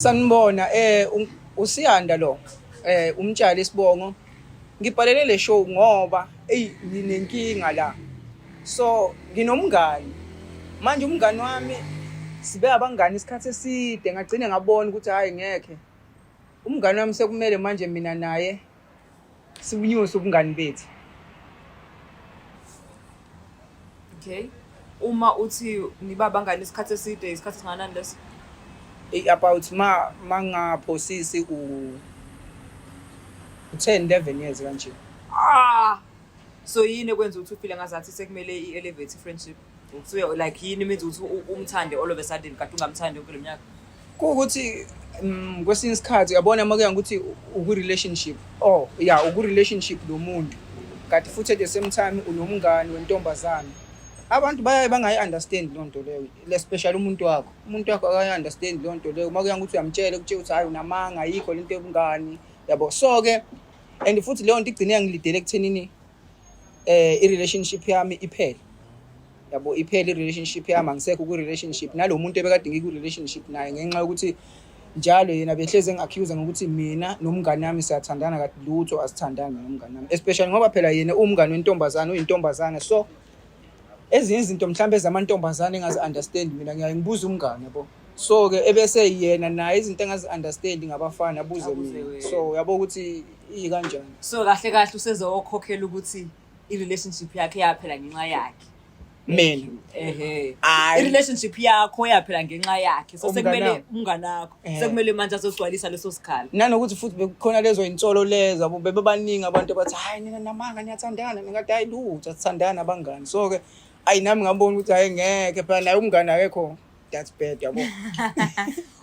Sanibona uSiyanda lo umtshali Sibongo ngibhalele le show ngoba nginenkinga la so nginomngani manje umngani wami sibe abangani isikhathi eside ngagcine ngabona ukuthi hayi ngeke umngani wami sekumele manje mina naye sibunyuse ubungani bethu. Okay, uma uthi niba abangani isikhathi eside isikhathi singanani leso? About mangaphosisi u10-11 years kanje. So yini kwenza ukuthi uphile ngazathi sekumele i-elevate friendship? So like yini means ukuthi umthande all of a sudden kade ungamthandi kulo mnyaka? Kuukuthi kwesinye isikhathi uyabona makuya ukuthi uku-relationship uku-relationship nomuntu kanti futhi at the same time unomngani wentombazane. Abantu bayaye bangayi-understand leyo nto leyo, especially umuntu wakho akayi-understand leyo nto leyo. Makuya ukuthi uyamtshela ukuthi hayi unamanga ayikho lento yobungani yabo. So-ke and futhi leyo nto igcine yangilidele ekuthenini i-relationship yami iphele yabo, iphele i-relationship yami, angisekho ku-relationship nalo muntu ebekade ngiku-relationship naye ngenxa yokuthi njalo yena behleze ngi-accuse ngokuthi mina nomngani wami siyathandana kanti lutho asithandani nomngani wami, especially ngoba phela yena umngani wentombazane, uyintombazane. So ezinye izinto mhlawumbe ezamantombazane engazi-understand mina ngiyaye ngibuze umngane yabo. So-ke ebese yena naye izinto engazi-understand ngabafana abuze mina. So yabo ukuthi ikanjani. So kahle kahle usezokhokhela ukuthi i-relationship yakhe yaphela ngenxa yakhe. Mina I-relationship yakho yaphela ngenxa yakhe. So sekumele umngane wakho sekumele manje azogcwalisa leso sikhala. Nanokuthi futhi bekhona lezo insolo lezo bebaningi abantu abathi hayi nina namanga niyathandana, ningathi hayi lutho asithandana abangani. So-ke nami ngabona ukuthi hayi ngeke phela naye umngane akekho, that's bad yabo.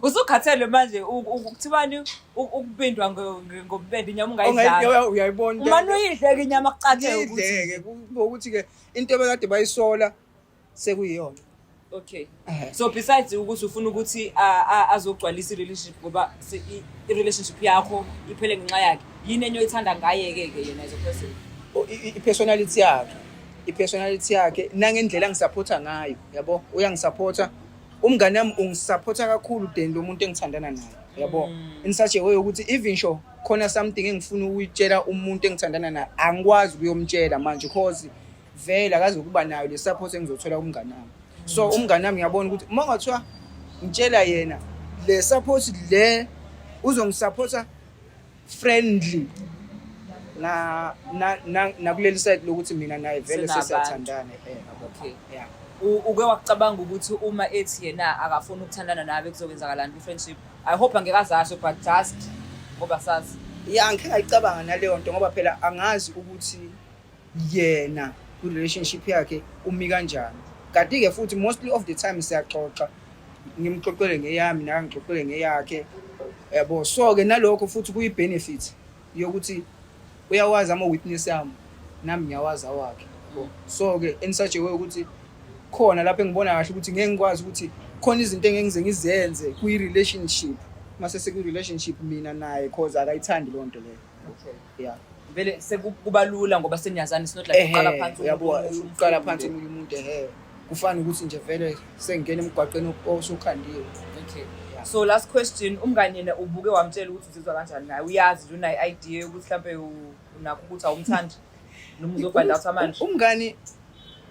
Usukhathele manje ukuthibani ukupindwa ngobende inyama ungayidlala. Uyayibona Umane uyidleke inyama kucathe ukuthi ukuthi ke into ebekade bayisola sekuyiyona. Okay. So besides ukuthi ufuna ukuthi azogcwalisa i-relationship ngoba i-relationship yakho iphele ngenxa yakhe, yini enye oyithanda ngaye ke yena as a person? I-personality yakhe nangendlela engisupporta ngayo yabo. Uyangisupporta umngane wami, ungisupporta kakhulu than lo muntu engithandana naye yabo. In such a way ukuthi even sure khona something engifuna ukuyitshela umuntu engithandana naye angikwazi ukuyomtshela manje because vele akazokuba nayo le support engizothola umngane wami. So umngane wami ngiyabona ukuthi uma ngathiwa ngitshela yena le support le uzongisupporta friendly na kuleli side lokuthi mina naye vele sesiyathandana. Okay, yeah. Uke wakucabanga ukuthi uma ethi yena akafuna ukuthandana nawe kuzokwenzakalani ku-friendship? I hope angekazasho but just ngoba sazi. Yeah, ngike ngayicabanga naleyo nto ngoba phela angazi ukuthi yena ku-relationship yakhe umi kanjani. Kanti-ke futhi mostly of the time siyaxoxa, ngimxoxele ngeyami naye ngixoxele ngeyakhe yabo. So-ke nalokho futhi kuyi-benefit yokuthi uyawazi ama-witness yami nami ngiyawazi awakhe. So-ke in such a way ukuthi khona lapho engibona kahle ukuthi ngeke ngikwazi ukuthi khona izinto engeke ngizenze kwi-relationship mase seku-relationship mina naye cause akayithandi leyo nto leyo. Okay, yeah. Vele sekuba lula ngoba seniyazana, it's not like uqala phansi uqala phansi umuntu kufana ukuthi nje vele sengena emgwaqeni osukhandiwe. Okay. So last question, umngane yena ubuke wamtshela ukuthi uzizwa kanjani naye? Uyazi una i-idea ukuthi mhlambe unakho ukuthi awumthandi noma uzofind out manje?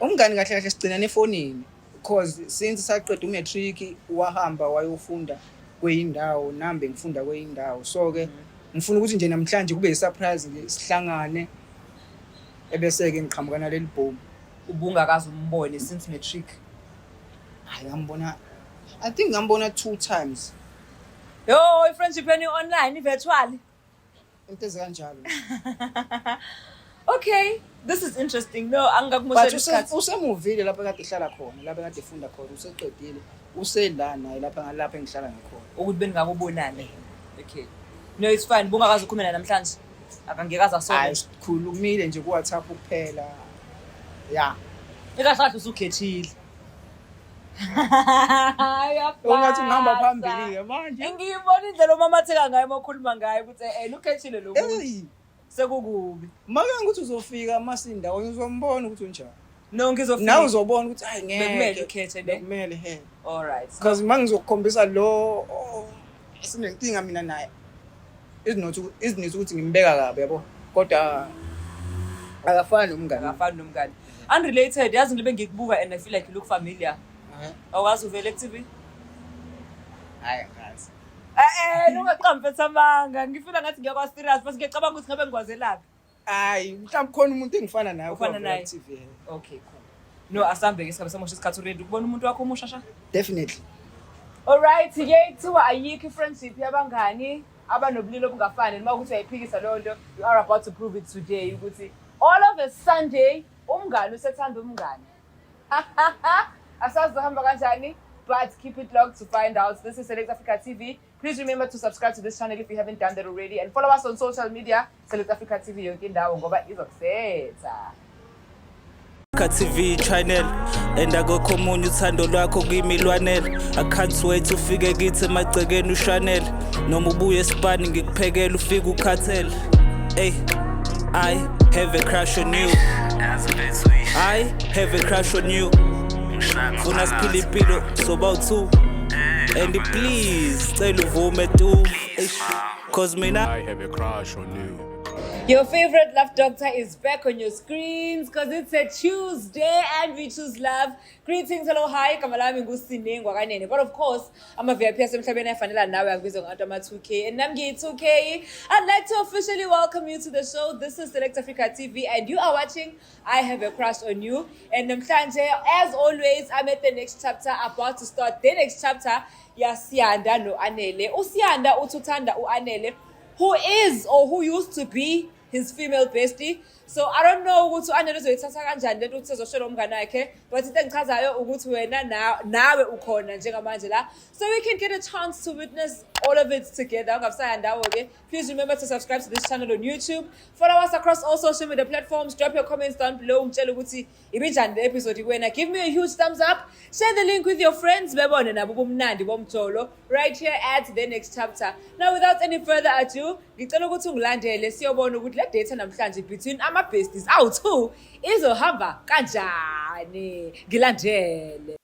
Umngane kahle kahle sigcinana efonini because since saqeda umatric wahamba wayofunda kweyindawo nami ngifunda kweyindawo. So-ke ngifuna ukuthi nje namhlanje kube i-surprise sihlangane ebese ke ngiqhamuka naleli bhomu. Ubungakazi umbone since matric? Hayi ngambona, I think ngambona 2 times. Yo, i-friendship yenu online virtual? Into ezikanjalo. Okay, this is interesting. No, angakumushela isikhathi. Usemuvile lapha kade ehlala khona, lapha kade efunda khona, useqedile. Usedla naye lapha engihlala ngakhona. Ukuthi beningakubonane. Okay. No, it's fine. Bungakazi ukhuluma namhlanje. Akangekaza sona. Hayi sikhulumile nje ku WhatsApp kuphela. Yeah. Ekahlahle usukhethile. Ungathi ngihamba phambili ke manje. Ngiyibona indlela omamatheka ngayo makhuluma ngayo ukuthi ukhethile lo muntu. Sekukubi. Maka ukuthi uzofika masinda uzombona ukuthi unjani. No, ngizofika. Nawe uzobona ukuthi hayi ngeke. Bekumele ukhethe ne. Bekumele All right. Because mangizokukhombisa lo sinenkinga mina naye. Izinto ukuthi ngimbeka kabi yabo. Kodwa akafani nomngane. Unrelated, yazi ngibe ngikubuka and I feel like you look familiar. Awazi uvele ku-TV? Hayi ngazi. Ungaqambetha amanga. Ngifuna ngathi ngiyakwa serious bese ngiyacabanga ukuthi ngabe ngikwazelaphi. Hayi, mhlawumbe khona umuntu engifana naye Ufana naye? TV. Okay, cool. No, asambe ke sikhabe samosha isikhathi ready ukubona umuntu wakho omusha sha? Definitely. Alright, yethiwa ayikho friendship yabangani abanobulilo obungafani noma ukuthi uyayiphikisa leyo nto. You are about to prove it today ukuthi all of a Sunday umngani usethanda umngani. Asazi hamba kanjani, but keep it locked to find out. This is Select Africa TV. Please remember to subscribe to this channel if you haven't done that already and follow us on social media. Select Africa TV yonke indawo ngoba izokusetha. TV channel and akukho omunye uthando lwakho kimi lwanele. I can't wait ufike kithi emagcekeni uShanel noma ubuye esipani ngikuphekela ufike ukhathele. Hey, I have a crush on you. I have a crush on you. Funa siphila impilo sobawu 2 and please cela uvume tu cause mina I have a crush on you. Your favorite love doctor is back on your screens because it's a Tuesday and we choose love. Greetings, hello, hi, kamalami ngusine ngwakanene. But of course, I'm a VIP asemhlabeni afanele nawe akubizwa ngathi ama 2K and nami ngiyi 2K. I'd like to officially welcome you to the show. This is Select Africa TV and you are watching I Have a Crush on You. And namhlanje, as always, I'm at the next chapter, about to start the next chapter. Siyanda no Anele. Usiyanda uthanda uAnele, who is or who used to be his female bestie. So I don't know ukuthi uAnele uzoyithatha kanjani lento ukuthi ezoshela umngane wakhe, but into engichazayo ukuthi wena nawe ukhona njengamanje la, so we can get a chance to witness all of it together. Ngabusaya ndawo ke. Please remember to subscribe to this channel on YouTube. Follow us across all social media platforms. Drop your comments down below. Ngitshela ukuthi ibinjani le episode kuwena. Give me a huge thumbs up. Share the link with your friends. Bebone nabo bomnandi bomjolo right here at the next chapter. Now without any further ado, ngicela ukuthi ungilandele siyobona ukuthi le date namhlanje between ama besties awu2 izohamba kanjani. Ngilandele.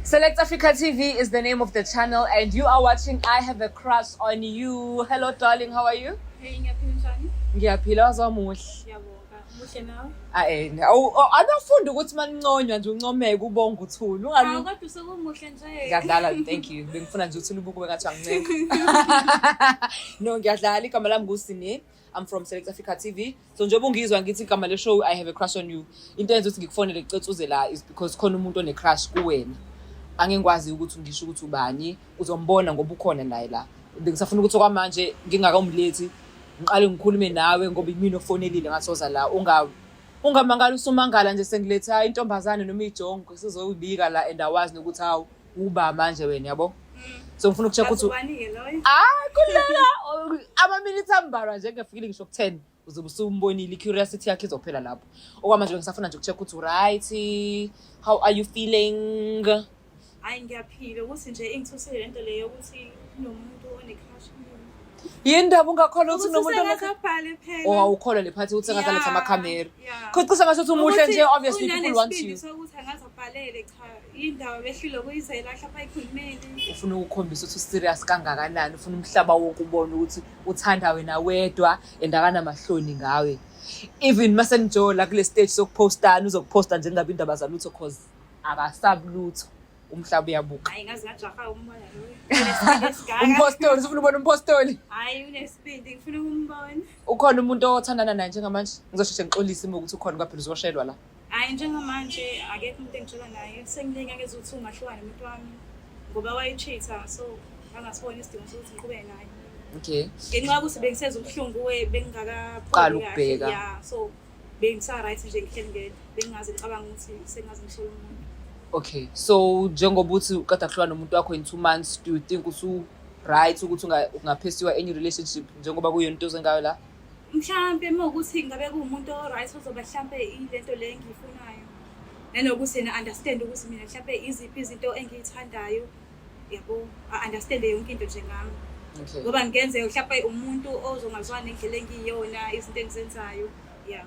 Select Africa TV is the name of the channel and you are watching I Have a Crush on You. Hello darling, how are you? Hey, ngiyaphila njani? Ngiyaphila wazamuhle. Ngiyabonga. Muhle nawe? Anafunda ukuthi maninconywa nje uncomeke ubonga uthula. Ungani? Kodwa usukumuhle nje. Ngiyadlala, thank you. Bengifuna nje uthula ubuku bengathi anginceka. No, ngiyadlala, igama lami ngusine. I'm from Select Africa TV. So njengoba ungizwa ngithi igama le show I Have a Crush on You. Into enza ukuthi ngikufonele ngicethuze la is because khona umuntu one crush kuwena. Angengikwazi ukuthi ngisho ukuthi ubani, uzombona ngoba ukhona naye la. Bengisafuna ukuthi kwamanje ngingakamlethi ngiqale ngikhulume nawe ngoba imini ofonelile ngathoza la ungamangala usumangala nje sengiletha intombazane noma ijongo sizobika la and awazi nokuthi hawu uba manje wena yabo. So ngifuna ukucheck ukuthi kulela ama minutes ambalwa nje ngefikile ngisho ku10 uzobe usumbonile curiosity yakhe izophela lapho. Okwamanje ngisafuna nje ukucheck ukuthi right, how are you feeling? Hayi ngiyaphila ukuthi nje ingithusile lento leyo ukuthi kunomuntu one-crush kumina. Yindaba ungakholwa ukuthi nomuntu Usengakabhale phela. awukholwa le phathi ukuthi engazaletha ama-camera. Kucisa ngathi umuhle nje obviously people want you. Ukuthi angazabhalele cha indaba behlile kuyizela lapha ekhulumeli. Ufuna ukukhombisa ukuthi userious kangakanani, ufuna umhlaba wonke ubone ukuthi uthanda wena wedwa endakana mahloni ngawe. Even masenjola kule stage sokupostana uzokuposta nje ngabe indaba zalutho cause akasabulutho. Umhlaba uyabuka. Hayi ngazi ngajaha umbona lo. Umpostoli, ufuna ubona umpostoli? Hayi unespeed ngifuna ukumbona. Ukhona umuntu othandana naye njengamanje? Ngizosheshe ngixolise ukuthi ukhona kwaphela uzoshelwa la. Hayi njengamanje akekho umuntu engitshela naye. Sengilenge ngezothi ungahlukana nomuntu wami ngoba wayicheater so angasibona isidingo sokuthi ngiqhube naye. Okay. Ngenxa yokuthi bengisenza ubuhlungu Qala ukubheka. Yeah, so bengisa right nje ngihleli bengazi ngicabanga ukuthi sengazi ngisola umuntu. Okay. So njengoba uthi uqeda kuhlwa nomuntu wakho in 2 months, do you think usu right ukuthi ungaphesiwa any relationship njengoba kuyonto zengayo la? Mhlambe mawukuthi ngabe kuumuntu right ozoba mhlambe ilento le engiyifunayo. Nanokuthi na understand ukuthi mina mhlambe iziphi izinto engiyithandayo. Yabo, understand yonke into nje ngami. Okay. Ngoba ngenze mhlambe umuntu ozongazwani ngendlela engiyona izinto engizenzayo. Yeah.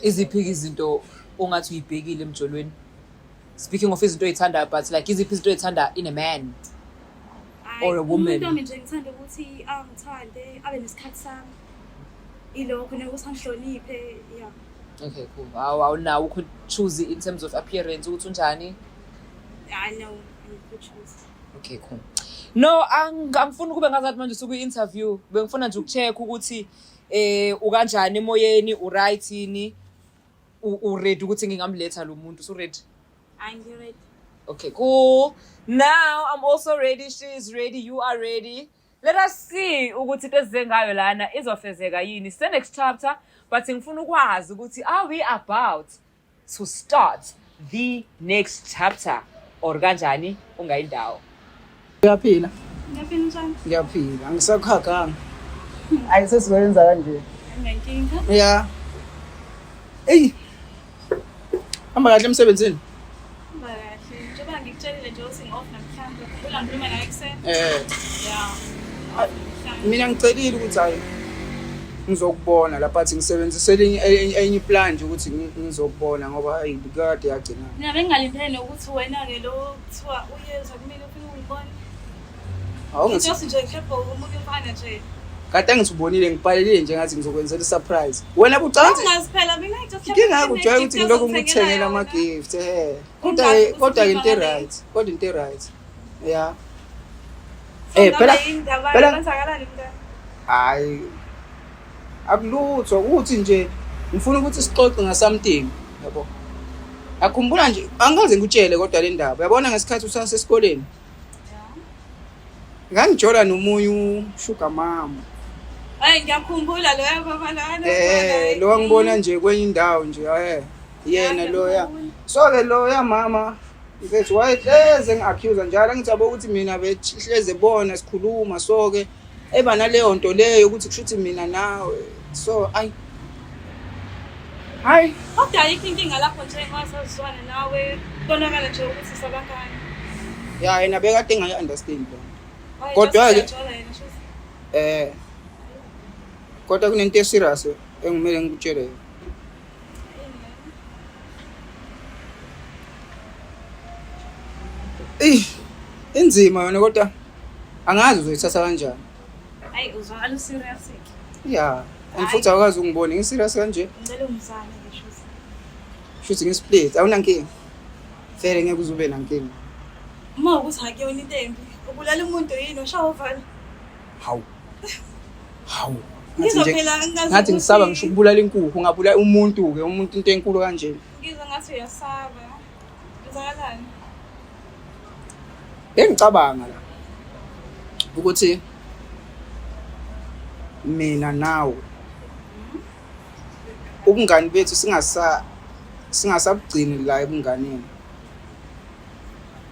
Iziphi izinto ongathi uyibhekile emjolweni? Speaking of izinto oyithandayo, but like iziphi izinto oyithanda in a man? or a woman? Umuntu wami nje ngithanda ukuthi angithande, abe nesikhathi sami. Ilokho nokuthi angihloniphe, yeah. Okay, cool. Wow, now we could choose it in terms of appearance. Ukuthi unjani? I know, I could choose. Okay, cool. No, angifuni kube ngazathi manje usuku interview. Bengifuna nje ukucheck ukuthi ukanjani emoyeni, uright yini, ready ukuthi ngingamletha lo muntu. So ready? I'm ready. Okay, cool. Now I'm also ready. She is ready. You are ready. Let us see ukuthi into ezize ngayo lana izofezeka yini. It's the next chapter, but ngifuna ukwazi ukuthi are we about to start the next chapter or kanjani ungayindawo? Ngiyaphila. Ngiyaphila njani? Ngiyaphila. Angisakhaganga. Ayisesizoyenza kanje. Nginenkinga. Yeah. Ey. Hamba kahle emsebenzini. Kahle. Njengoba ngikutshelile nje ukuthi ngi-off namhlanje. Khumbula ngikhuluma nawe ekuseni. Yeah. Mina ngicelile ukuthi hayi ngizokubona lapha athi ngisebenzisele enye plan nje ukuthi ngizokubona ngoba hayi bikade yagcina. Mina bengingalindele ukuthi wena-ke lo kuthiwa uyeza kumina ufike ungibone. Awungithi Just nje mhlawumbe umuntu mfana nje. kade ngithubonile ngibhalelile nje ngathi ngizokwenzela surprise. Wena bucansi Ungaziphela mina just ngingakujwayela ukuthi ngilokho ngikuthengela ama gift kodwa into right. Kodwa into right. Yeah. Phela kwenzakalani mntana? hayi akulutho ukuthi nje ngifuna ukuthi sixoxe ngasamthing yabo. Akhumbula nje angaze ngikutshele kodwa le ndaba yabona ngesikhathi usasesikoleni ngangijola nomunye uSugar Mama. Hayi ngiyakhumbula lo yababa lana. Lo ngibona nje kwenye indawo nje yena loya. So ke loya mama mfethu wayehleze ngiaccuse njalo ngithi yabo ukuthi mina behleze bona sikhuluma so ke eba naleyo nto leyo ukuthi kushuthi mina nawe so hayi kodwa ayikho inkinga lapho nje ngasazizwana nawe bonakala nje ukuthi sabangani. ya yena bekade engayi-understand kodwa-ke kodwa kunento eserious engimele ngikutshele yona. Inzima yona kodwa angazi uzoyithatha kanjani. Hayi uzwakala serious. Yeah, futhi awukazi ungibone ngiserious kanje. Ngicela ungizame ngisho. Shuthi ngisplit awunankinga. Vele ngeke uzube nankinga. Uma ukuthi akuyona into embi, ubulala umuntu yini ushawa vala? Hawu. Ngizophela ngazi. Ngathi ngisaba ngisho ukubulala inkukhu ngabulala umuntu ke umuntu into enkulu kanje. Ngizwa ngathi uyasaba. Uzakalani? Ngicabanga la ukuthi mina nawe ubungani bethu singasabugcini la ebunganeni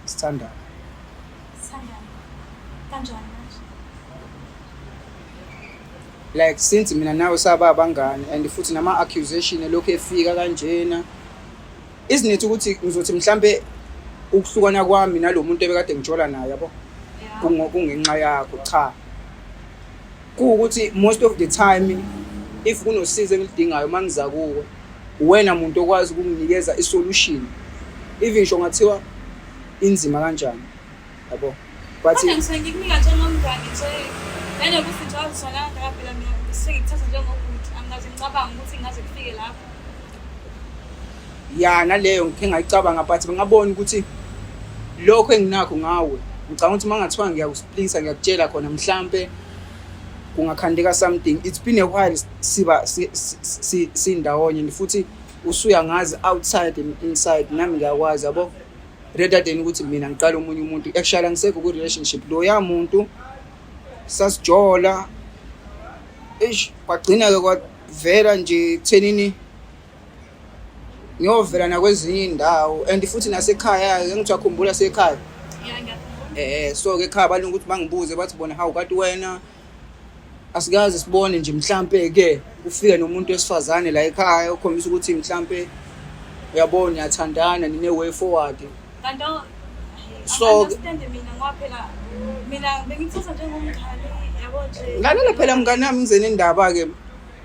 sithandana. Sithandana. Kanjani manje? Like since mina nawe saba abangani and futhi nama accusation lokho efika kanjena isinithi ukuthi ngizothi mhlambe ukuhlukana kwami nalomuntu ebekade ngijola naye yabo kungenxa yakho cha ukuthi most of the time if kunosizo engilidingayo mangiza kuwe wena umuntu okwazi ukunginikeza isolution even ngisho ngathiwa inzima kanjani yabo but ngikunika njengomngane nje nene ukuthi nje wazisona phela mina sengithatha njengokuthi angaze ngicabanga ukuthi ngaze kufike lapho ya naleyo ngike ngayicabanga but ngabona ukuthi lokho enginakho ngawe ngicabanga ukuthi mangathiwa ngiyakusplisa ngiyakutshela khona mhlambe kungakhandeka something. It's been a while siba sindawonye futhi usuya ngazi outside and inside nami ngiyakwazi yabo rather than ukuthi mina ngiqala umunye umuntu actually ngisekho ku relationship lo ya muntu sasijola kwagcina ke kwavela nje thenini ngiyovela nakwezinye indawo and futhi nasekhaya ke ngithiwa khumbula sekhaya so ke ekhaya balungu ukuthi bangibuze bathi bona hawu kanti wena asikaze sibone nje mhlambe ke ufike nomuntu wesifazane la ekhaya ukhombisa ukuthi mhlambe uyabona uyathandana nine way forward kanti so understand mina ngoba phela mina bengithatha njengomngane yabo nje lalela phela mngani nami ngizene indaba ke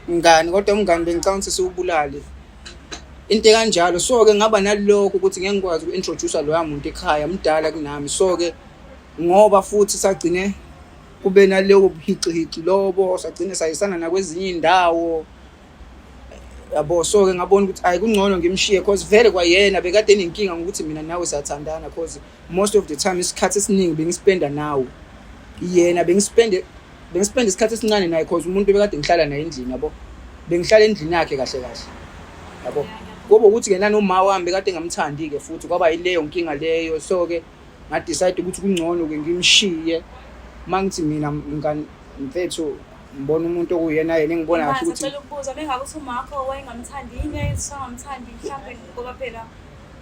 mngani kodwa umngani bengicabanga ukuthi siwubulale into kanjalo so ke ngaba nalokho ukuthi ngeke ngikwazi uku-introduce loya muntu ekhaya mdala kunami so ke ngoba futhi sagcine kube naleyo buhici lobo sagcine sayisana nakwezinye indawo yabo. So-ke ngabona ukuthi ayi kungcono ngimshiye cause vele kwayena bekade enenkinga ngokuthi mina nawe siyathandana cause most of the time isikhathi esiningi bengispenda nawe. Yena bengispende isikhathi esincane naye cause umuntu bekade ngihlala naye endlini yabo. Bengihlala endlini yakhe kahle yabo. Ngoba ukuthi-ke nanoma wami bekade ngamthandi-ke futhi kwaba yileyo nkinga leyo. So-ke ngadecide ukuthi kungcono-ke ngimshiye mangithi mina mfethu ngibona umuntu okuyena yena engibona kahle ukuthi ngicela ukubuza bengabe uthi umakho wayengamthandi yini esangamthandi mhlawumbe ngoba phela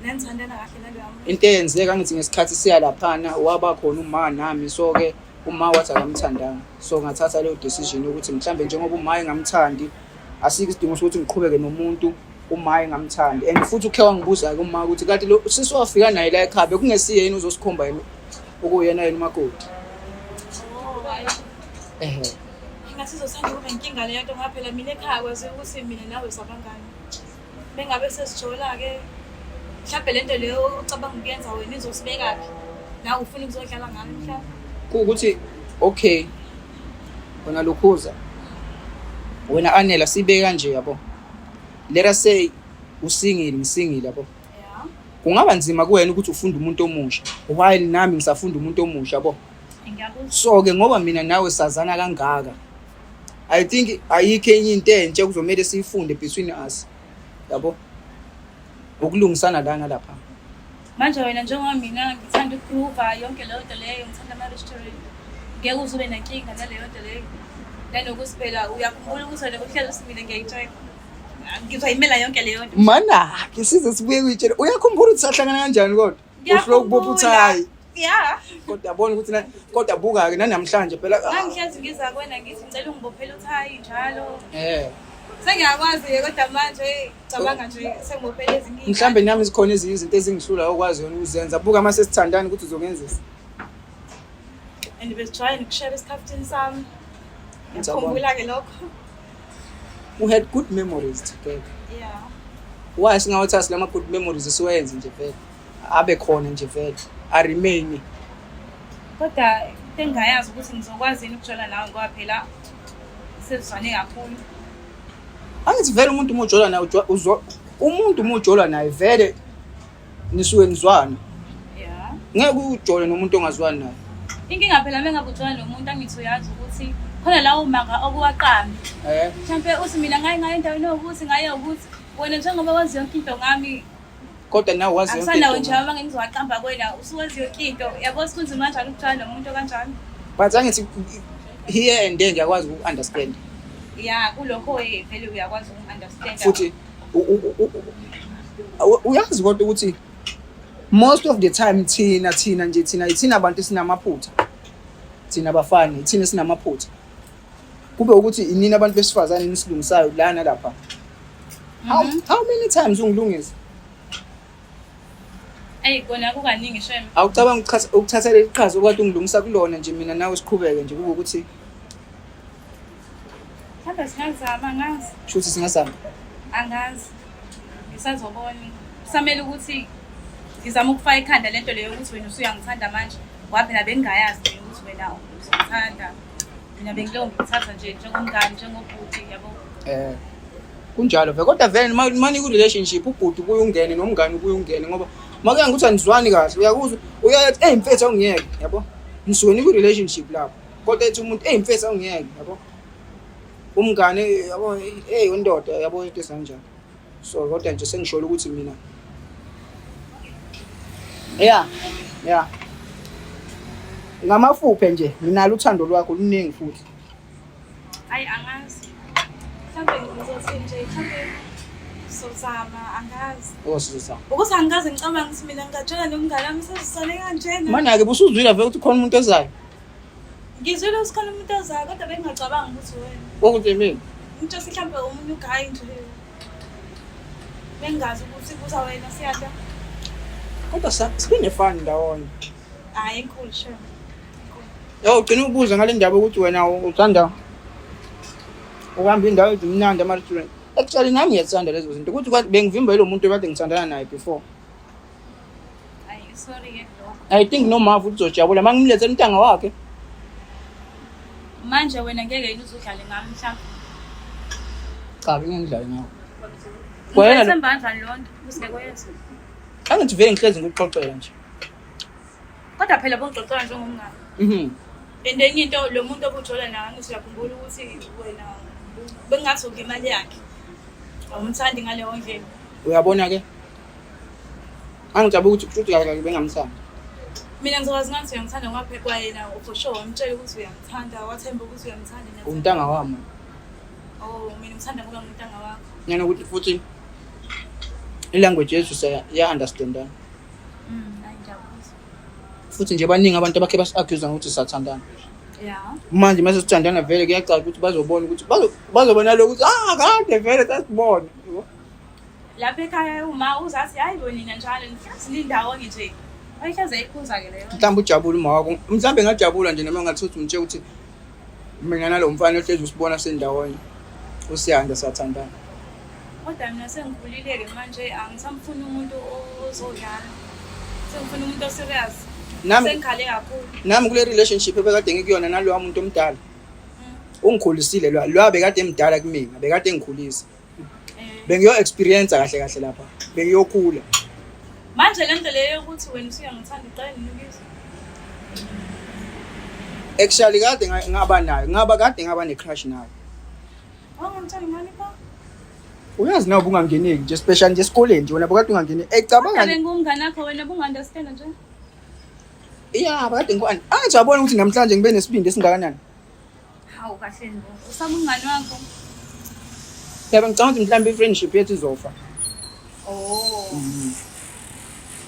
nanithandana kahle naloya muntu. into eyenzeka ngithi ngesikhathi siya laphana waba khona uma nami. So-ke uma wathi akamthandanga, so ngathatha leyo decision yokuthi mhlambe njengoba uma engamthandi asikho isidingo sokuthi ngiqhubeke nomuntu uma engamthandi. And futhi ukhe wangibuza-ke uma ukuthi kanti lo sisiwafika naye la ekhaya bekungesiye yini uzosikhomba yena okuyena yena umakoti. Ngasizothanda ukuba inkinga leyo nto ngoba phela mina ekhaya kwaziwa ukuthi mina nawe sabangani. Bengabe sesijola-ke mhlawumbe le nto leyo ucabanga ukuyenza wena izosibekaphi nawe ufuna ukuzodlala ngami mhlawumbe. Kuwukuthi okay wena Lukhuza wena Anela sibe kanje yabo. Let us say ngisingile yabo. Yeah. Kungaba nzima kuwena ukuthi ufunde umuntu omusha while nami ngisafunda umuntu omusha yabo. Ngiyabuzwa. So-ke ngoba mina nawe sazana kangaka, I think ayikho enye into entsha kuzomela siyifunde between us yabo. Ukulungisana lana lapha. Manje wena njengoba mina ngithanda ukuprova yonke leyo nto leyo ngithanda ama-restaurant. Ngeke uzobe nenkinga naleyo nto leyo. Nanokuthi phela uyakhumbula ukuthi wena kuhlelo simile ngiyayijoyina. Ngizoyimela yonke leyo nto. Mana ke size sibuye kuyitshela. Uyakhumbula ukuthi sahlangana kanjani kodwa? Uflow kubopha uthayi. Yeah. Kodwa yabona ukuthi kodwa buka-ke nanamhlanje phela. Ngihlezi ngiza kuwena ngithi ngicela ungibophele uthayi njalo. Sengiyakwazi kodwa manje cabanga nje sengibophele ezinye. Mhlambe nami zikhona ezinye izinto ezingihlula ukwazi yona ukuzenza. Buka mase sithandana ukuthi uzongenzisa. And besijwayele ukushare isikhaftini sami. Ngikhumbula-ke lokho. We had good memories together. Yeah. Why singawuthatha lama good memories siwenze nje vele. Abe khona nje vele. I remain. Kodwa engayazi ukuthi ngizokwazi ukujola nawe ngoba phela sesizwane kakhulu. Angithi vele umuntu umojola naye umuntu umojola naye vele nisuke nizwana. Yeah. Ngeke ujole nomuntu ongazwani naye. Inkinga phela mengabe ujola nomuntu angithi uyazi ukuthi khona lawo manga okuwaqambi. Mhlawumbe uthi mina ngaye endaweni ukuthi ngaye ukuthi wena njengoba wazi yonke into ngami kodwa nawe wazi yonke into. Akusanawo nje uma ngizowaqamba kwena usuwazi yonke into. Yabo sikunzima kanjani ukujwayela nomuntu kanjani? But angithi here and there ngiyakwazi uku-understand. Yeah, kulokho vele uyakwazi uku-understand. Futhi uyazi kodwa ukuthi most of the time thina abantu sinamaphutha. Thina abafana thina sinamaphutha. Kube ukuthi inini abantu besifazane nisilungisayo lana lapha. How many times ungilungisa? Kona kukaningi shame. Awucabanga ukuthatha leli qhaza okade ungilungisa kulona nje mina nawe siqhubeke nje kube ukuthi Hamba singazama ngazi. Shuthi singazama. Angazi. Ngisazobona. Kusamele ukuthi ngizama ukufaka ikhanda lento leyo ukuthi wena usuyangithanda manje. Ngoba phela bengingayazi ukuthi wena uzongithanda. Mina bengilonga ngithatha nje njengomngane njengobhuti yabo. Kunjalo vele kodwa vele mani ku relationship ubhuti kuye ungene nomngane kuye ungene ngoba makuya ngithi anizwani kahle uyakuzwa uyathi mfethu awungiyeke yabo. Nisuke ku relationship lapho. Kodwa ethi umuntu mfethu awungiyeke yabo. Umngane yabo undoda yabo into esanjani. So kodwa nje sengishola ukuthi mina yeah ngamafuphe nje mina uthando lwakho luningi futhi. Hayi angazi. Mhlawumbe ngizothi nje mhlawumbe sozama angazi. Sizozama. Ukuthi angikaze ngicabanga ukuthi mina ngingajela nomngane wami sesisone kanjena. Manje ake busuzwile vele ukuthi khona umuntu ozayo. Ngizwile ukuthi khona umuntu ozayo kodwa bengingacabanga ukuthi wena. Ukuthi mina Umuntu mhlawumbe umuntu ugayi nje. Bengazi ukuthi kuza wena siyada. kodwa sibine fun ndawonye. Hayi enkulu shame. Ugcina ubuza ngale ndaba ukuthi wena uthanda uhamba indawo ezimnandi ama-restaurant. Actually nami ngiyazithanda lezo zinto ukuthi bengivimbele lo muntu ekade ngithandana naye before. Hayi sorry ke lokho. I think noma futhi uzojabula mangimlethela umntanga wakhe. Manje wena ngeke yini uzudlale ngami mhlawumbe. Cha ngingidlale ngawo. Wena Wena semba kanjani lonto? Usikekwenza. angithi vele ngihlezi ngikuxoxela nje. Kodwa phela bongixoxela njengomngane. And enye into lo muntu obujola nawe ngithi uyakhumbula ukuthi wena bengathi ngemali yakhe. Awumthandi ngaleyo ndlela. Uyabona ke? Angijabula ukuthi futhi kahle bengamthandi. Mina ngizokwazi ngathi uyamthanda ngoba phela kwayena for sure wamtshela ukuthi uyamthanda, wathemba ukuthi uyamthanda nathi. Umntanga wami. Oh, mina ngithanda ngoba ngumntanga wakho. Nyana ukuthi futhi ilanguage yethu siya understandana. Ayijabulisa. Futhi nje baningi abantu abakhe basi-accuse ukuthi sisathandana. Yeah. Manje mase sithandana vele kuyacaca ukuthi bazobona ukuthi bazobona lokho ukuthi kade vele sasibona. Lapha ekhaya uma uzathi hayi bo nina njalo silindawo nje. Ayihlaze ikhuza ke leyo. Mhlawumbe ujabula uma wakho. Mhlawumbe ngajabula nje noma ngathuthi umtshela ukuthi mina nalo mfana ohlezi usibona sendawonye. Usiyanda sathandana. Kodwa mina sengikhulile ke manje angisamfuni umuntu ozodlala. Sengifuna umuntu oserious. Sengikhale kakhulu. Nami kule relationship ebekade ngikuyona nalowa muntu omdala. Ungikhulisile lwa bekade emdala kumina, bekade ngikhulisa. Bengiyo experience kahle kahle lapha. Bengiyokhula. Manje lento leyo ukuthi wena usuyangithanda iqala ninikisa. Actually kade ngaba nayo, kade ngaba ne-crush nayo. Ngithanda ngani pa? Uyazi nawe bungangeneki nje special nje esikoleni nje wena bekade ungangeni. Ecabanga ngumngane wakho wena bunga-understand nje. Yeah, bekade ngikho angijabona ukuthi namhlanje ngibe nesibindi esingakanani. Hawu kahle ndo. Usaba umngane wakho. Yaba ngicabanga ukuthi mhlawumbe i-friendship yethu izofa. Oh.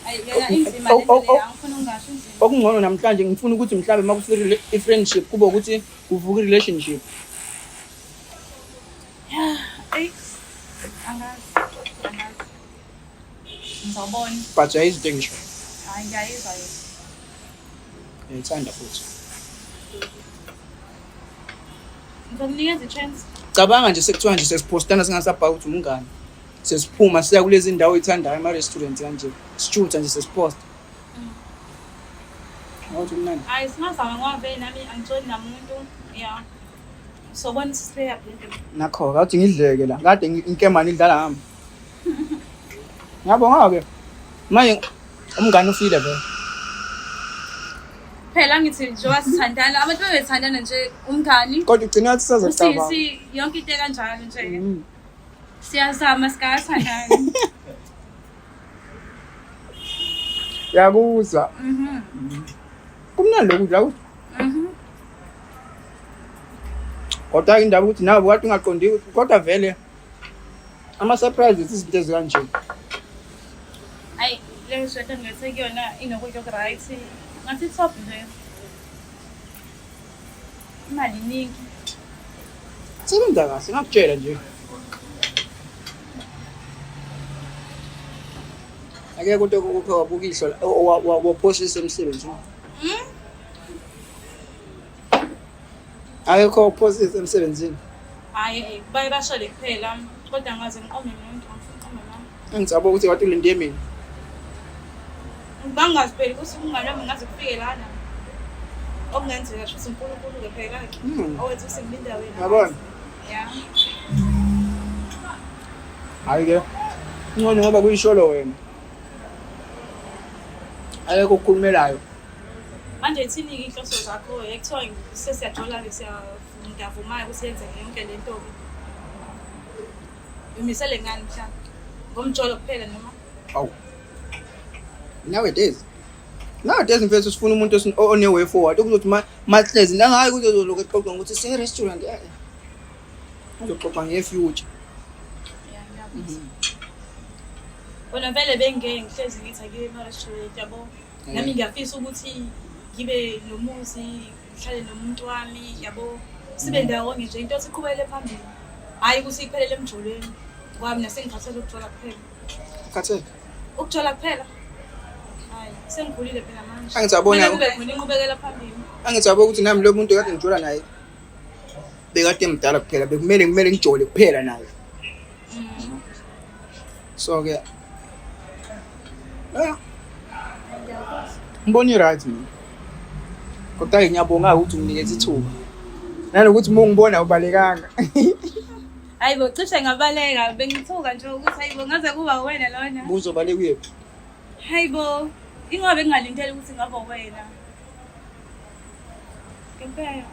Ayi yena inzima lento leyo angifuna ungasho inzima. Okungcono namhlanje ngifuna ukuthi mhlawumbe makufika i-friendship kube ukuthi kuvuka i-relationship. Ey. Angazi. Ngizobona. But ayizide ngisho. Hayi ngiyayizwa yona. Ngiyithanda futhi. Ngizokunikeza i-chance. Cabanga nje sekuthiwa nje sesipostana singasabhaka ukuthi umngane. Sesiphuma siya kulezi ndawo oyithandayo ama-restaurant kanje. Sishutha nje sesiposta. Awuthi mnandi. Hayi singazama ngoba vele nami angitshoni namuntu. Yeah. Sobona sisiya phela. Nakho kawuthi ngidleke la. Kade inkemani idlala ngami. Ngiyabonga ke. Manje umngane ufile vele. Phela ngithi njengoba sithandana abantu bebethandana nje umngani. Kodwa ugcina wathi sazocabanga. Sisi yonke into kanjalo nje. Siyazama sikathandana. Yakuzwa. Kumnandi lokudla. Kodwa indaba ukuthi nawe wathi ungaqondi kodwa vele ama-surprises izinto ezikanje. Hayi leyo shota ngisekuyona inokudla okuright. Ngathi top nje. Imali ningi. Sebenza kahle ngakutshela nje. Ake konke ukho wabukisho waphosisa emsebenzini. Ayekho uphosisa emsebenzini. Hayi baye bashale kuphela kodwa ngaze ngiqome umuntu ngifuna mama. Engizabona ukuthi wathi ulinde mina. Bangazipheli ukuthi umngane wami ngaze kufike lana. Okungenzeka nje uNkulunkulu ke phela ke. Owenza usengilinda wena. Yabona? Yeah. Hayi ke. Ngcono ngoba kuyisholo wena. Ayekho ukukhulumelayo. Manje ithini inhloso zakho ekuthiwa sesiyajola ke siyavuma ukuthi yenze yonke lento ke. Umisele ngani mhlawumbe? Ngomjolo kuphela noma? Awu. Nowadays mfethu sifuna umuntu one-way forward okuzothi mahlezi nangayi ukuthi uzoloku exoxa ngokuthi se-restaurant uzoxoxa nge-future. Bona vele bengeke ngihlezi ngithi akibe ema-restaurant yabo. Nami ngiyafisa ukuthi ngibe nomuzi, ngihlale nomuntu wami yabo. Sibe ndawonye nje into siqhubekele phambili. Hayi ukuthi iphelele emjolweni. Ngoba mina sengikhathele ukujola kuphela. Ukhathele? Ukujola kuphela. Hayi, sengikhulile phela manje. Angizabona kube khona inqubekela phambili. angizabona ukuthi nami lo muntu kade ngijola naye bekade emdala kuphela bekumele ngijole kuphela naye. So ke Ngibona i-right mina. Kodwa ngiyabonga ukuthi unginikeza ithuba. Nanokuthi uma ungibona ubalekanga. Hayibo cishe ngabaleka bengithuka nje ukuthi hayibo ngaze kuba wena lona. Buzobaleka uyephi? Hayibo ingobe ngingalindele ukuthi ngaba wena. Ngempela.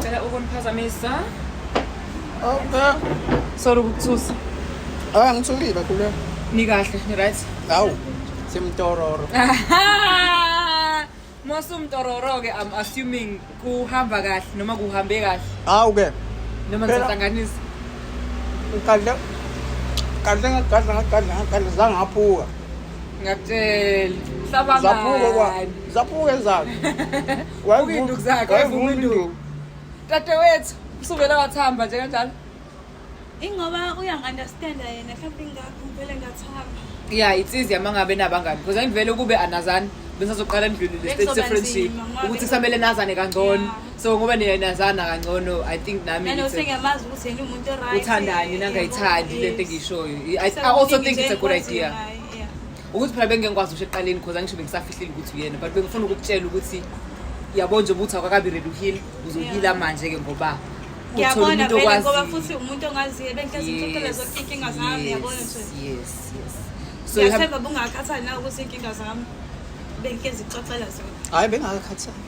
Cela ukuniphazamisa. Okay. Sorry ukuthusa. Ngithulile kule. Ni kahle, ni right? Hawu. Simtororo. Mosumtororo ke I'm assuming kuhamba kahle noma kuhambe kahle Hawu ke. noma Phela- ngihlanganisa. Kadla zangaphuka. Ngakutshela. Zaphuka ezakhe. Ukinduku zakhe, wayevuma induku. Tata wethu, usuvela wathamba nje kanjalo. Ingoba uyang-understand yena mhlawumbe ingakho ngivele ngathamba. Yeah, it's easy mangabe nabangani because angivele kube anazani besazoqala endlule le state of friendship ukuthi kusamele nazane kangcono. So ngoba niyanazana kangcono I think nami Nanokuthi ngiyamazi ukuthi yena umuntu right. uthandani nangayithandi lento engishoyo. I also think it's a good idea. Ukuthi phela bengengikwazi usho eqaleni because angisho bengisafihlile ukuthi uyena but bengifuna ukukutshela ukuthi yabo nje ubuthi akakabi ready uhila uzohila manje ke ngoba Ngiyabona vele ngoba futhi umuntu ongaziyo bengihlezi ngixoxela zonke inkinga zami yabona nje. Yes. So you have Yathemba bungakhathali na ukuthi inkinga zami bengihlezi ngixoxela zona. Hayi bengakhathali.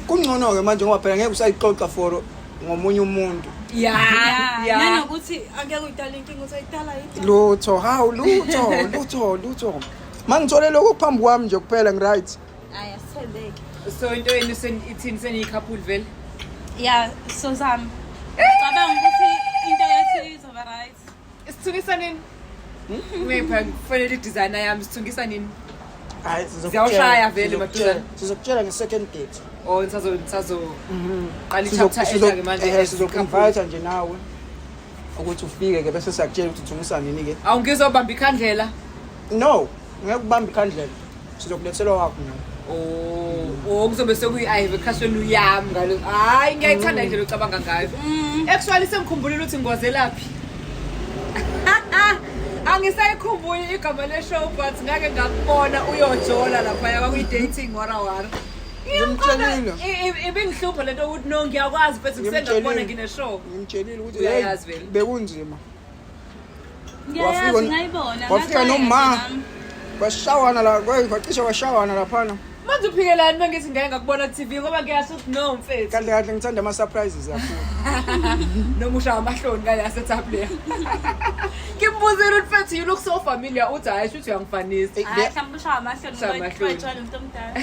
Kungcono ke manje ngoba phela ngeke usayixoxa for ngomunye umuntu. yeah. Nanokuthi angeke uyidala inkinga ukuthi ayidala yini. Lutho, hawu lutho. Mangithole lokho phambi kwami nje kuphela ngiright. Hayi asithembeke. So into yenu ithini seniyikhapuli vele? Yeah, so zami. Cabanga ukuthi into yethu izoba right. Isithungisa nini? Ngepha kufanele designer yami sithungisa nini? Hayi Siyawushaya vele madodana. Sizokutshela nge-second date. Oh ngisazo qala i-chapter entsha ke manje Sizokuinvite nje nawe ukuthi ufike ke bese siyakutshela ukuthi uthungisa nini ke. Awungizobamba ikhandlela. No, ngeke kubambe ikhandlela. Sizokulethela wakho mina. Oh kuzobe sekuyi-Ive khashweni uyami ngalo. Hayi ngiyayithanda indlela ocabanga ngayo. Actually sengikhumbulile ukuthi ngikwazelaphi. Angisayikhumbuli igama le-show but ngake ngakubona uyojola laphaya kwakuyi-dating warawara. Ngimtshelile. Ibingihlupha lento ukuthi no ngiyakwazi but kusengakubona ngine-show. Ngimtshelile ukuthi Uyayazi vele. bekunzima. Ngiyayazi ngayibona. Wafika noma bashawana la, kwacishe washawana laphana. Manje uphikelani bengithi ngeke ngakubona TV ngoba ngiyasho ukuthi no mfethu. Kahle ngithanda ama surprises kakhulu. Noma ushaya amahloni ngaya setup leya. Ngimbuzile mfethu you look so familiar uthi hayi shuthi uyangifanisa. Hayi mhlawumbe ushaya amahloni Ushaya ngoba amahloni. ixoxa umuntu omdala.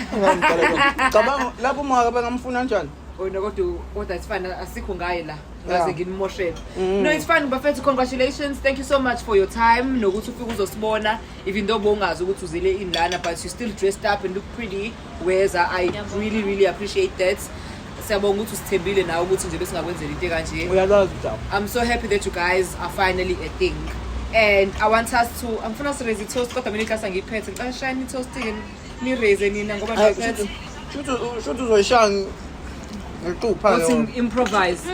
Cabanga lapho uma bengamfuna kanjani? Kodwa it's fine asikho ngaye la. Ngaze nginimoshele. No it's fine bafethu congratulations. Thank you so much for your time nokuthi ufike uzosibona even though bongazi ukuthi uzile inlana but you still dressed up and look pretty. Whereas I really appreciate that. Siyabonga ukuthi usithembile nawe ukuthi nje besingakwenzela into kanje. Uyalazi Jabu. I'm so happy that you guys are finally a thing. And I want us to angifuna siraise toast kodwa mina iklasi ngiyiphethe ngicela shine toast ke ni raise nina ngoba ngiyaphethe. Should uzoyishaya ngequpha Let's leyo. improvise.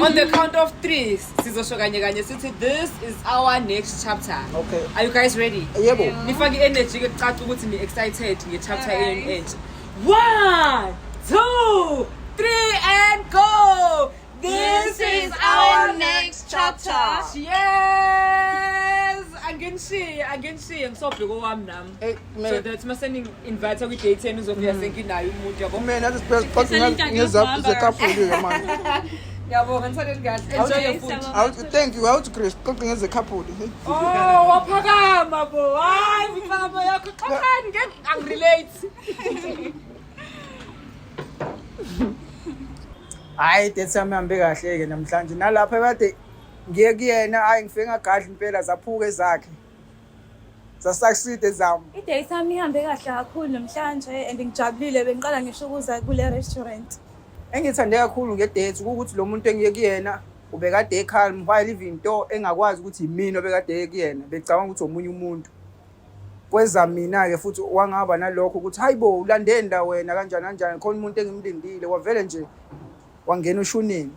On the count of 3 sizosho kanye kanye sithi this is our next chapter. Okay. Are you guys ready? Yebo. Nifake energy ke caca ukuthi ni excited nge-chapter entsha. 1 2 3 and go. This is our next chapter. Yes. Anginishiye ngisobheka kwami nami. So that mase invite kwi-date yenu uzofika senkinayo umuntu yabo. Mina this best part ngezaphi ze-couple ke manje. Ngiyabonga nithandeni kahle. Enjoy your food. Thank you. How to Chris xoxe ngeze-couple. Oh, waphakama bo. Hayi mfama yakho xoxani ngeke angirelate. Hayi date yami ihambe kahle ke namhlanje nalapha kade ngiye kuyena hayi ngifike ngagadla impela zaphuka ezakhe. Zasucceed zami. I-date yami ihambe kahle kakhulu namhlanje and ngijabulile bengiqala ngisho ukuza kule restaurant. Engithande kakhulu ngedate ukuthi lo muntu engiye kuyena ubekade ekhalm while even though engakwazi ukuthi yimina obekade kuyena becabanga ukuthi omunye umuntu. Kweza mina ke futhi wangaba nalokho ukuthi hayibo ulandeni la wena kanjani khona umuntu engimlindile wavele nje wangena ushunini.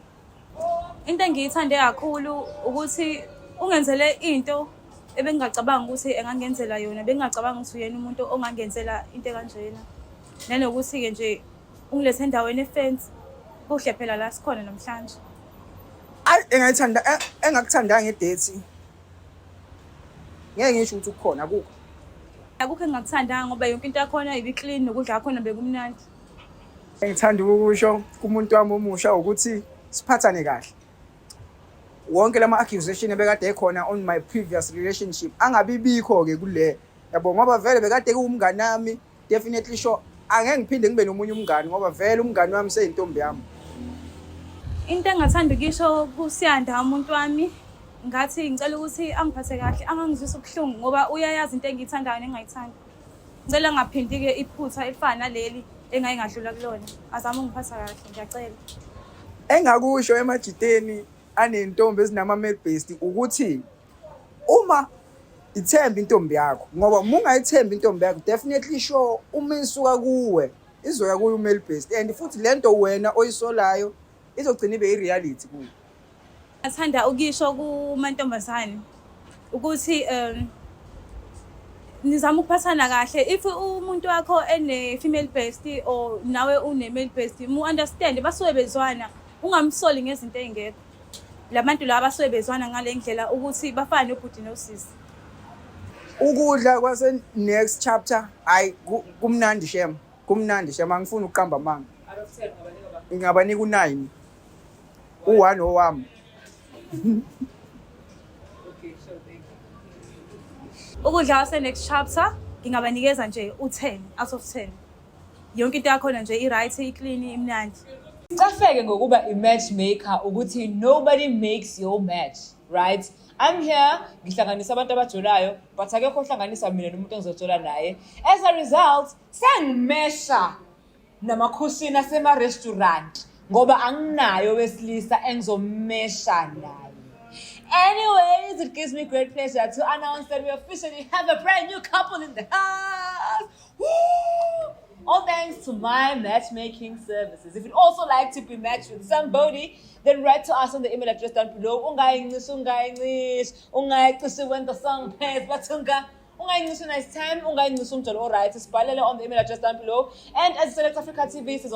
Into engiyithande kakhulu ukuthi ungenzele into ebengingacabanga ukuthi engangenzela yona, bengingacabanga ukuthi uyena umuntu ongangenzela into ekanjena. Nanokuthi-ke nje ungilethe endaweni efence, kuhle phela la sikhona namhlanje. Ayi engakuthandanga ngedethi. Ngeke ngisho ukuthi ukhona akukho. Akukho engingakuthandanga ngoba yonke into yakhona ibiclean nokudla kwakhona bekumnandi. Engithanda ukusho kumuntu wami omusha ukuthi siphathane kahle. Wonke lama accusation ebekade ekhona on my previous relationship angabibikho ke kule. Yabo ngoba vele bekade kuumngane nami, definitely sure angeke ngiphinde ngibe nomunye umngane ngoba vele umngane wami seyintombi yami. Into engathanda ukisho kuSiyanda umuntu wami, ngathi ngicela ukuthi angiphathe kahle, angangizwisa ubuhlungu ngoba uyayazi into engiyithandayo nengayithandi. Ngicela ngaphindi ke iphutha elifana naleli engayigadlula kulona. Azama ungiphatha kahle, ngiyacela. Engakusho emajiteni anentombi ezinama male based ukuthi uma ithemba intombi yakho ngoba uma ungayithemba intombi yakho definitely sure uma isuka kuwe izoya kuyo male based and futhi lento wena oyisolayo izogcina ibe ireality kuwe. Ngathanda ukisho kumantombazane ukuthi nizama ukuphathana kahle. If umuntu wakho ene female based or nawe une male based, mu understand basuke bezwana, ungamsoli ngezinto ezingekho. Labantu laba basuke bezwana ngale ndlela ukuthi bafane ubhuti nosisi. Ukudla kwase next chapter hayi kumnandi shem, kumnandi shem, angifuni ukuqamba amanga. Out of 10 Ngingabanika u9. U1 owami. Okay, sure, thank you. Ukudla kwase next chapter ngingabanikeza nje u10 out of 10. Yonke into yakhona nje i-right, i-clean, imnandi. Sicafeke ngokuba i-matchmaker ukuthi nobody makes your match, right? I'm here, ngihlanganisa abantu abajolayo, but akekho ohlanganisa mina nomuntu engizojola naye. As a result, sengimesha namakhushini asema-restaurant ngoba anginayo wesilisa engizomesha naye. Anyways, it gives me great pleasure to announce that we officially have a brand new couple in the house. Woo! All thanks to my matchmaking services. If you'd also like to be matched with somebody, then write to us on the email address down below. When the song plays, nice time, alright. Sibhalele on the email address down below. And as Select Africa TV says,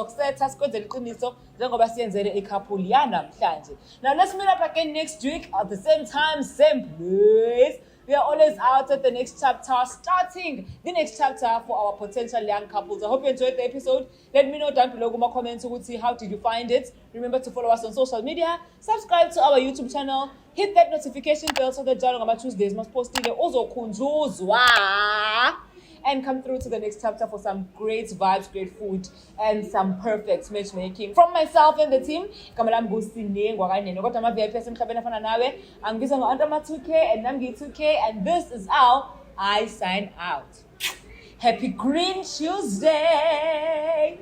now let's meet up again next week at the same time, same place. We are always out at the next chapter, starting the next chapter for our potential young couples. I hope you enjoyed the episode. Let me know down below in my comments how did you find it. Remember to follow us on social media, subscribe to our YouTube channel, hit that notification bell so that on Tuesdays must post also and come through to the next chapter for some great vibes, great food, and some perfect matchmaking. From myself and the team, Kamalam Gustine, Got my VIP I'm Gizang Andama 2K and Namgi 2K, and this is how I sign out. Happy Green Tuesday!